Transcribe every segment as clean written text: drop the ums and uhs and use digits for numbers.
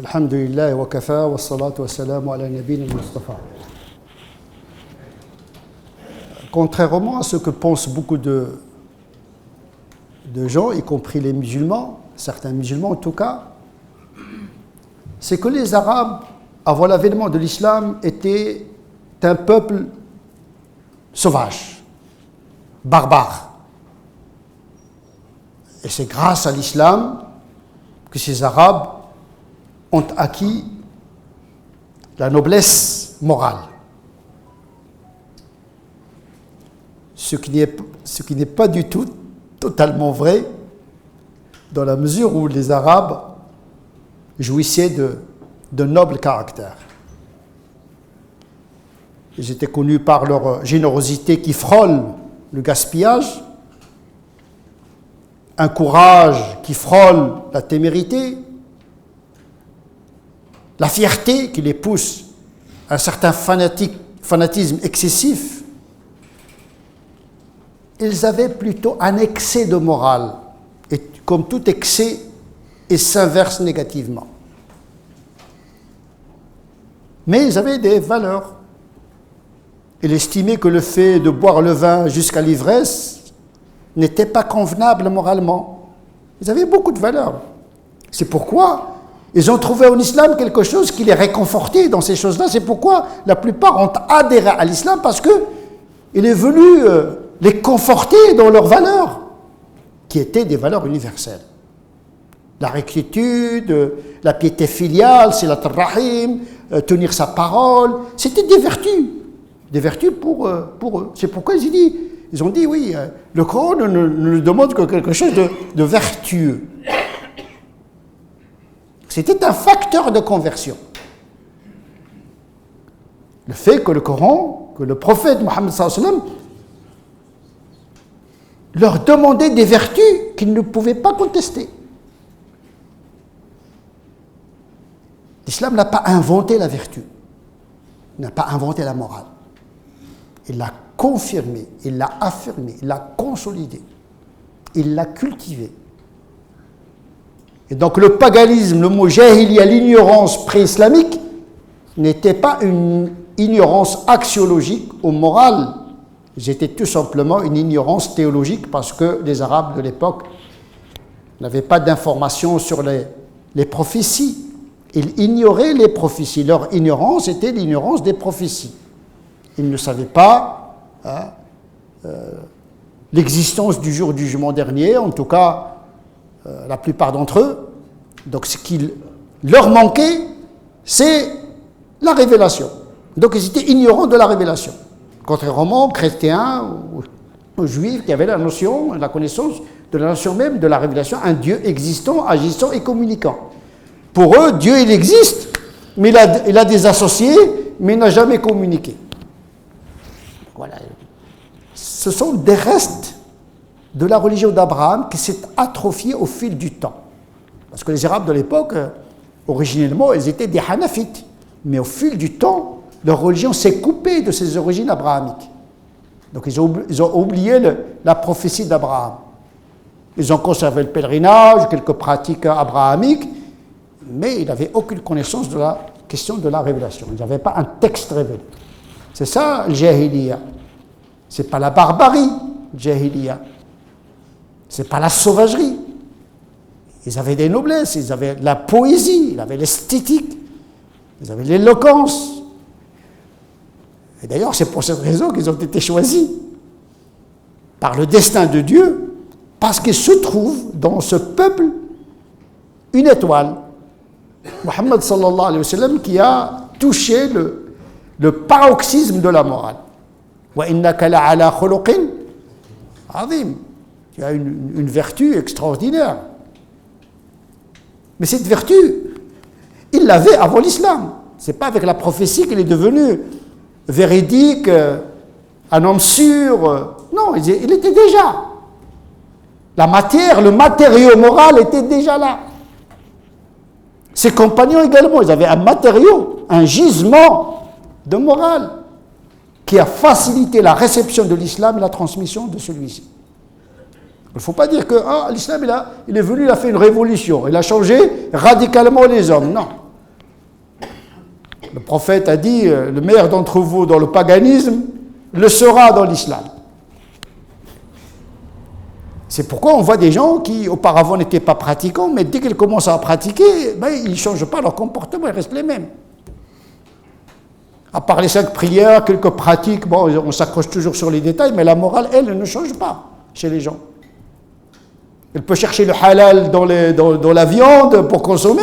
Alhamdulillah wa kafa wa salatu wa salamu ala nabiyina al-Mustafa. Contrairement à ce que pensent beaucoup de gens, y compris les musulmans, certains musulmans en tout cas, c'est que les Arabes, avant l'avènement de l'islam, étaient un peuple sauvage, barbare. Et c'est grâce à l'islam que ces Arabes ont acquis la noblesse morale. Ce qui n'est pas du tout totalement vrai, dans la mesure où les Arabes jouissaient de nobles caractères. Ils étaient connus par leur générosité qui frôle le gaspillage, un courage qui frôle la témérité, la fierté qui les pousse à un certain fanatisme excessif. Ils avaient plutôt un excès de morale, et comme tout excès, il s'inverse négativement. Mais ils avaient des valeurs. Ils estimaient que le fait de boire le vin jusqu'à l'ivresse n'était pas convenable moralement. Ils avaient beaucoup de valeurs. C'est pourquoi ils ont trouvé en islam quelque chose qui les réconfortait dans ces choses-là. C'est pourquoi la plupart ont adhéré à l'islam, parce qu'il est venu les conforter dans leurs valeurs, qui étaient des valeurs universelles. La rectitude, la piété filiale, silat al-rahim, tenir sa parole, c'était des vertus pour eux. C'est pourquoi ils ont dit oui, le Coran ne demande que quelque chose de vertueux. C'était un facteur de conversion. Le fait que le Coran, que le prophète Mohammed sallallahu alayhi wa sallam leur demandait des vertus qu'ils ne pouvaient pas contester. L'islam n'a pas inventé la vertu, il n'a pas inventé la morale. Il l'a confirmée, il l'a affirmée, il l'a consolidée, il l'a cultivée. Et donc le paganisme, le mot jahiliya, l'ignorance pré-islamique, n'était pas une ignorance axiologique ou morale. C'était tout simplement une ignorance théologique, parce que les Arabes de l'époque n'avaient pas d'informations sur les prophéties. Ils ignoraient les prophéties. Leur ignorance était l'ignorance des prophéties. Ils ne savaient pas l'existence du jour du jugement dernier, en tout cas la plupart d'entre eux. Donc ce qui leur manquait, c'est la révélation. Donc ils étaient ignorants de la révélation. Contrairement aux chrétiens, aux juifs qui avaient la notion, la connaissance de la notion même de la révélation, un Dieu existant, agissant et communiquant. Pour eux, Dieu il existe, mais il a des associés, mais il n'a jamais communiqué. Voilà. Ce sont des restes de la religion d'Abraham qui s'est atrophiée au fil du temps. Parce que les Arabes de l'époque, originellement, ils étaient des Hanafites. Mais au fil du temps, leur religion s'est coupée de ses origines abrahamiques. Donc ils ont oublié la prophétie d'Abraham. Ils ont conservé le pèlerinage, quelques pratiques abrahamiques, mais ils n'avaient aucune connaissance de la question de la révélation. Ils n'avaient pas un texte révélé. C'est ça, le jahiliya. Ce n'est pas la barbarie, le jahiliya. Ce n'est pas la sauvagerie. Ils avaient des noblesses, ils avaient la poésie, ils avaient l'esthétique, ils avaient l'éloquence. Et d'ailleurs, c'est pour cette raison qu'ils ont été choisis par le destin de Dieu, parce qu'il se trouve dans ce peuple une étoile. Mohammed sallallahu alayhi wa sallam, qui a touché le paroxysme de la morale. Wa innaka la'ala khuluqin azim. Tu as une vertu extraordinaire. Mais cette vertu, il l'avait avant l'islam. Ce n'est pas avec la prophétie qu'il est devenu véridique, un homme sûr. Non, il était déjà. La matière, le matériau moral était déjà là. Ses compagnons également, ils avaient un matériau, un gisement de morale qui a facilité la réception de l'islam et la transmission de celui-ci. Il ne faut pas dire que l'islam, il est venu, il a fait une révolution, il a changé radicalement les hommes. Non. Le prophète a dit, le meilleur d'entre vous dans le paganisme le sera dans l'islam. C'est pourquoi on voit des gens qui auparavant n'étaient pas pratiquants, mais dès qu'ils commencent à pratiquer, ils ne changent pas leur comportement, ils restent les mêmes. À part les 5 prières, quelques pratiques, on s'accroche toujours sur les détails, mais la morale, elle, ne change pas chez les gens. Elle peut chercher le halal dans la viande pour consommer,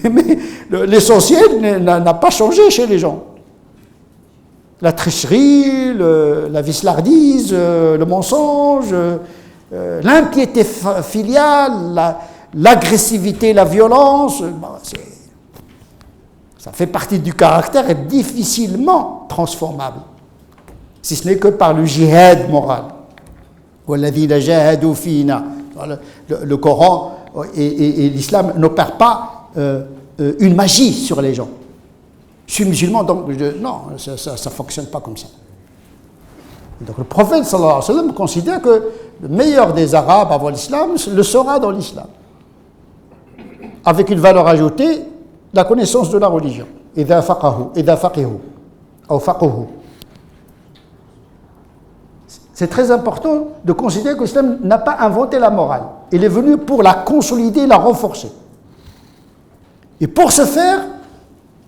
mais l'essentiel n'a pas changé chez les gens. La tricherie, la vislardise, le mensonge, l'impiété filiale, l'agressivité, la violence, ça fait partie du caractère et difficilement transformable, si ce n'est que par le jihad moral. Le Coran et l'islam n'opèrent pas une magie sur les gens. Je suis musulman, donc non, ça ne fonctionne pas comme ça. Donc le prophète sallallahu alayhi wa sallam considère que le meilleur des Arabes avant l'islam le sera dans l'islam, avec une valeur ajoutée, la connaissance de la religion. إذا فقهوا أو فقهوا. C'est très important de considérer que l'islam n'a pas inventé la morale. Il est venu pour la consolider, la renforcer. Et pour ce faire,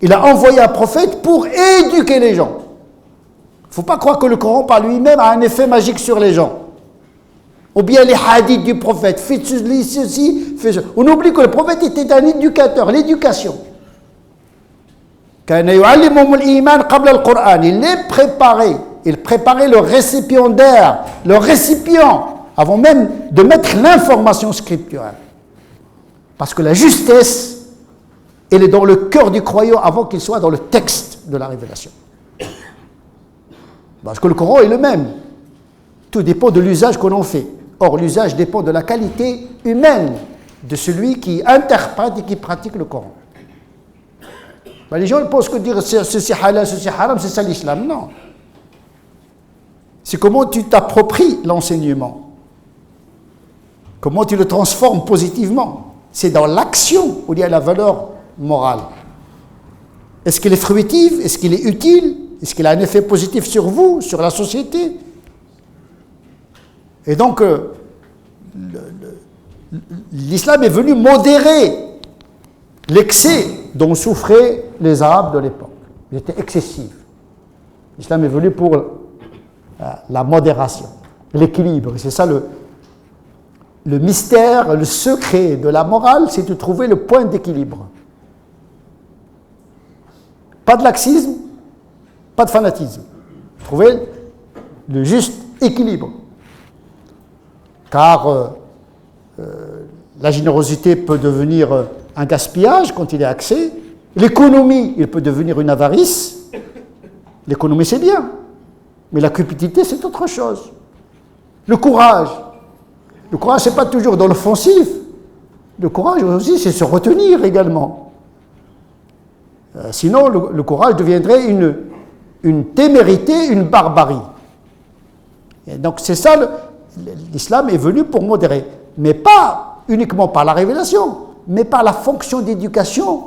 il a envoyé un prophète pour éduquer les gens. Il ne faut pas croire que le Coran par lui-même a un effet magique sur les gens. Ou bien les hadiths du prophète, faites ceci, faites ceci. On oublie que le prophète était un éducateur, l'éducation. Il préparait le récipiendaire, le récipient, avant même de mettre l'information scripturale. Parce que la justesse, elle est dans le cœur du croyant avant qu'il soit dans le texte de la révélation. Parce que le Coran est le même. Tout dépend de l'usage qu'on en fait. Or, l'usage dépend de la qualité humaine de celui qui interprète et qui pratique le Coran. Les gens pensent que dire ceci halal, ceci haram, c'est ça l'islam. Non. C'est comment tu t'appropries l'enseignement. Comment tu le transformes positivement. C'est dans l'action où il y a la valeur morale. Est-ce qu'elle est fruitive? Est-ce qu'elle est utile? Est-ce qu'elle a un effet positif sur vous, sur la société? Et donc, l'islam est venu modérer l'excès dont souffraient les Arabes de l'époque. Il était excessif. L'islam est venu pour la modération, l'équilibre. C'est ça le mystère, le secret de la morale, c'est de trouver le point d'équilibre. Pas de laxisme, pas de fanatisme. Trouver le juste équilibre. Car la générosité peut devenir un gaspillage quand il est axé. L'économie, il peut devenir une avarice. L'économie, c'est bien. Mais la cupidité, c'est autre chose. Le courage, ce n'est pas toujours dans l'offensif. Le courage aussi, c'est se retenir également. Sinon, le courage deviendrait une témérité, une barbarie. Et donc, c'est ça, l'islam est venu pour modérer. Mais pas uniquement par la révélation, mais par la fonction d'éducation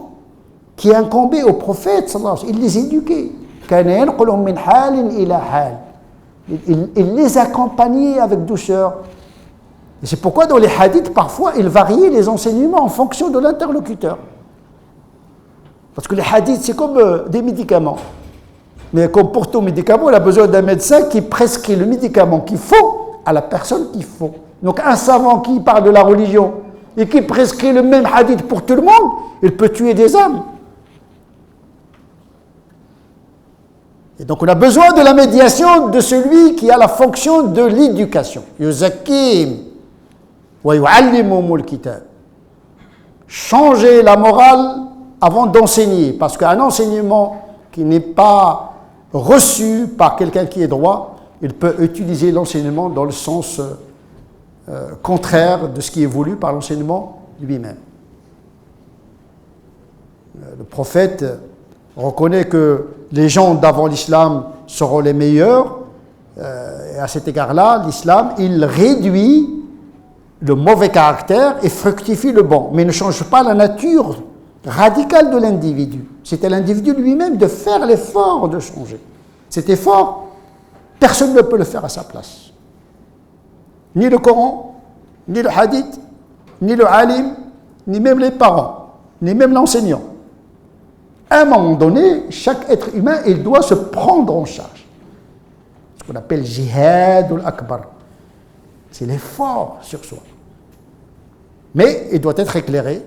qui incombait au prophète. Il les éduquait. Il les accompagnait avec douceur. Et c'est pourquoi dans les hadiths, parfois, il variait les enseignements en fonction de l'interlocuteur. Parce que les hadiths, c'est comme des médicaments. Mais comme pour tout médicament, il a besoin d'un médecin qui prescrit le médicament qu'il faut à la personne qu'il faut. Donc un savant qui parle de la religion et qui prescrit le même hadith pour tout le monde, il peut tuer des âmes. Et donc on a besoin de la médiation de celui qui a la fonction de l'éducation. Yuzakim wa yu'allimumul kitab. Changer la morale avant d'enseigner, parce qu'un enseignement qui n'est pas reçu par quelqu'un qui est droit, il peut utiliser l'enseignement dans le sens contraire de ce qui est voulu par l'enseignement lui-même. Le prophète reconnaît que les gens d'avant l'islam seront les meilleurs, et à cet égard-là, l'islam, il réduit le mauvais caractère et fructifie le bon, mais ne change pas la nature radical de l'individu. C'est à l'individu lui-même de faire l'effort de changer. Cet effort, personne ne peut le faire à sa place. Ni le Coran, ni le hadith, ni le alim, ni même les parents, ni même l'enseignant. À un moment donné, chaque être humain, il doit se prendre en charge. Ce qu'on appelle jihad al-akbar. C'est l'effort sur soi. Mais il doit être éclairé.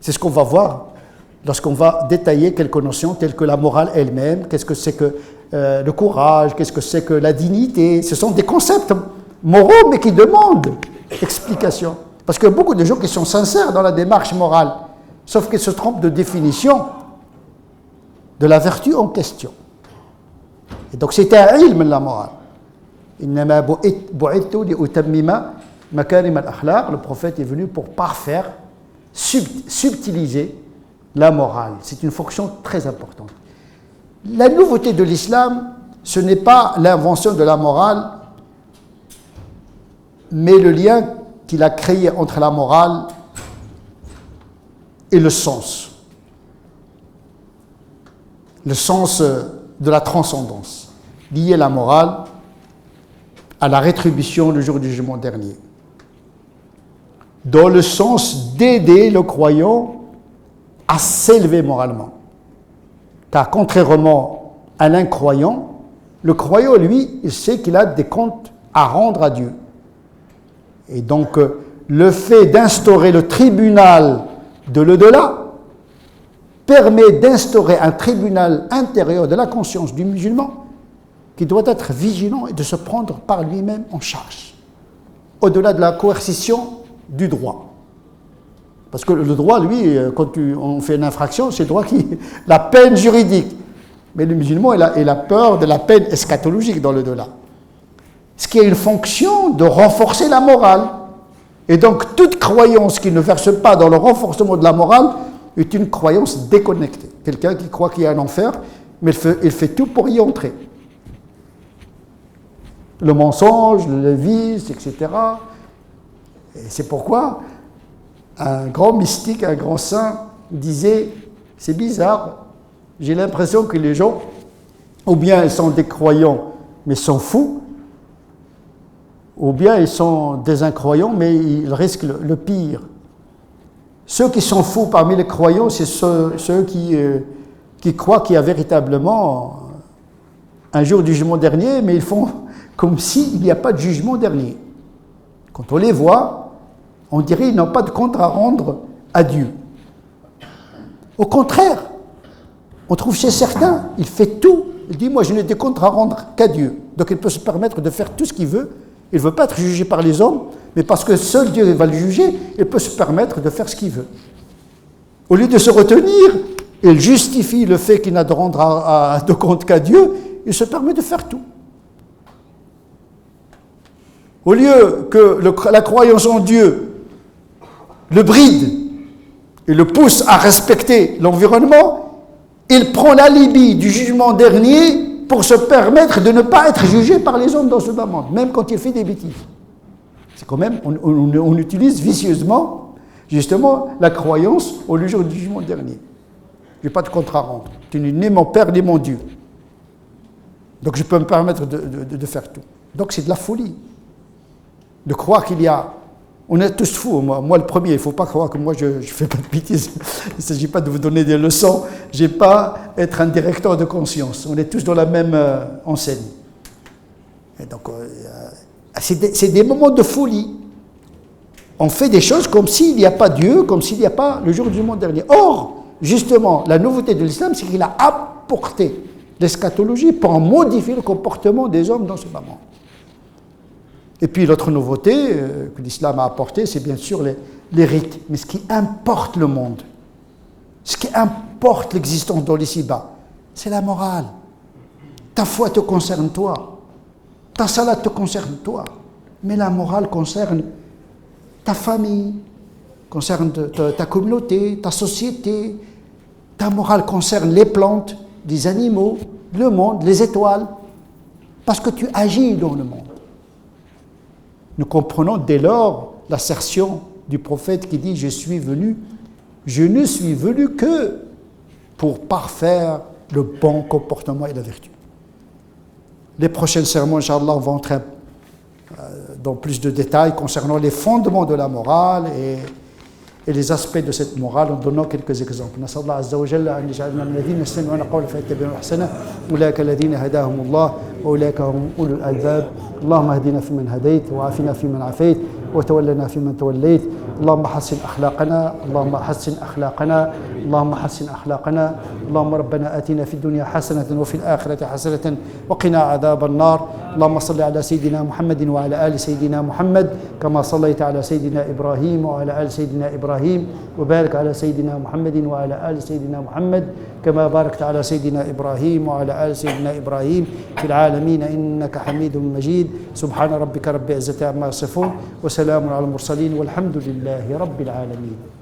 C'est ce qu'on va voir lorsqu'on va détailler quelques notions telles que la morale elle-même, qu'est-ce que c'est que le courage, qu'est-ce que c'est que la dignité. Ce sont des concepts moraux, mais qui demandent explication. Parce qu'il y a beaucoup de gens qui sont sincères dans la démarche morale, sauf qu'ils se trompent de définition de la vertu en question. Et donc c'est un ilm, la morale. Le prophète est venu pour parfaire, subtiliser la morale. C'est une fonction très importante. La nouveauté de l'islam, ce n'est pas l'invention de la morale, mais le lien qu'il a créé entre la morale et le sens. Le sens de la transcendance. Lier la morale à la rétribution le jour du jugement dernier. Dans le sens d'aider le croyant à s'élever moralement. Car contrairement à l'incroyant, le croyant, lui, il sait qu'il a des comptes à rendre à Dieu. Et donc, le fait d'instaurer le tribunal de l'au-delà permet d'instaurer un tribunal intérieur de la conscience du musulman qui doit être vigilant et de se prendre par lui-même en charge, au-delà de la coercition du droit. Parce que le droit, lui, quand on fait une infraction, c'est le droit la peine juridique. Mais le musulman, il a peur de la peine eschatologique dans l'au-delà. Ce qui a une fonction de renforcer la morale. Et donc, toute croyance qui ne verse pas dans le renforcement de la morale est une croyance déconnectée. Quelqu'un qui croit qu'il y a un enfer, mais il fait tout pour y entrer. Le mensonge, le vice, etc. Et c'est pourquoi un grand mystique, un grand saint disait, c'est bizarre, j'ai l'impression que les gens, ou bien ils sont des croyants, mais sont fous, ou bien ils sont des incroyants, mais ils risquent le pire. Ceux qui sont fous parmi les croyants, c'est ceux qui croient qu'il y a véritablement un jour du jugement dernier, mais ils font comme s'il n'y a pas de jugement dernier. Quand on les voit, on dirait qu'ils n'ont pas de compte à rendre à Dieu. Au contraire, on trouve chez certains, il fait tout. Il dit, moi je n'ai des comptes à rendre qu'à Dieu. Donc il peut se permettre de faire tout ce qu'il veut. Il ne veut pas être jugé par les hommes, mais parce que seul Dieu va le juger, il peut se permettre de faire ce qu'il veut. Au lieu de se retenir, il justifie le fait qu'il n'a de rendre de compte qu'à Dieu, il se permet de faire tout. Au lieu que la croyance en Dieu le bride et le pousse à respecter l'environnement, il prend l'alibi du jugement dernier pour se permettre de ne pas être jugé par les hommes dans ce moment, même quand il fait des bêtises. C'est quand même, on utilise vicieusement, justement, la croyance au jour du jugement dernier. Je n'ai pas de compte à rendre. Tu n'es ni mon père ni mon Dieu. Donc je peux me permettre de faire tout. Donc c'est de la folie. De croire qu'il y a... On est tous fous, moi le premier, il ne faut pas croire que moi je ne fais pas de bêtises. Il ne s'agit pas de vous donner des leçons. Je n'ai pas à être un directeur de conscience. On est tous dans la même enseigne. Et donc, c'est des moments de folie. On fait des choses comme s'il n'y a pas Dieu, comme s'il n'y a pas le jour du jugement dernier. Or, justement, la nouveauté de l'islam, c'est qu'il a apporté l'eschatologie pour modifier le comportement des hommes dans ce moment. Et puis l'autre nouveauté que l'islam a apportée, c'est bien sûr les rites. Mais ce qui importe le monde, ce qui importe l'existence dans l'ici-bas, c'est la morale. Ta foi te concerne toi, ta salat te concerne toi, mais la morale concerne ta famille, concerne ta communauté, ta société. Ta morale concerne les plantes, les animaux, le monde, les étoiles, parce que tu agis dans le monde. Nous comprenons dès lors l'assertion du prophète qui dit « Je suis venu je ne suis venu que pour parfaire le bon comportement et la vertu. Les prochains sermons, Inch'Allah, on va entrer dans plus de détails concernant les fondements de la morale et les aspects de cette morale en donnant quelques exemples. نسأل الله عز وجل أن يجعلنا من الذين يستمعون القول فيتبعون أحسنه أولئك الذين هداهم الله وأولئك هم أولو الألباب اللهم اهدنا فيمن هديت وعافنا فيمن عافيت وتولنا فيمن توليت اللهم حسن أخلاقنا اللهم حسن أخلاقنا اللهم حسن أخلاقنا اللهم ربنا آتنا في الدنيا حسنة وفي الآخرة حسنة وقنا عذاب النار اللهم صل على سيدنا محمد وعلى آل سيدنا محمد كما صليت على سيدنا إبراهيم وعلى آل سيدنا إبراهيم وبارك على سيدنا محمد وعلى آل سيدنا محمد كما باركت على سيدنا إبراهيم وعلى آل سيدنا إبراهيم في العالمين إنك حميد مجيد سبحان ربك رب العزة عما يصفون وسلام على المرسلين والحمد لله رب العالمين.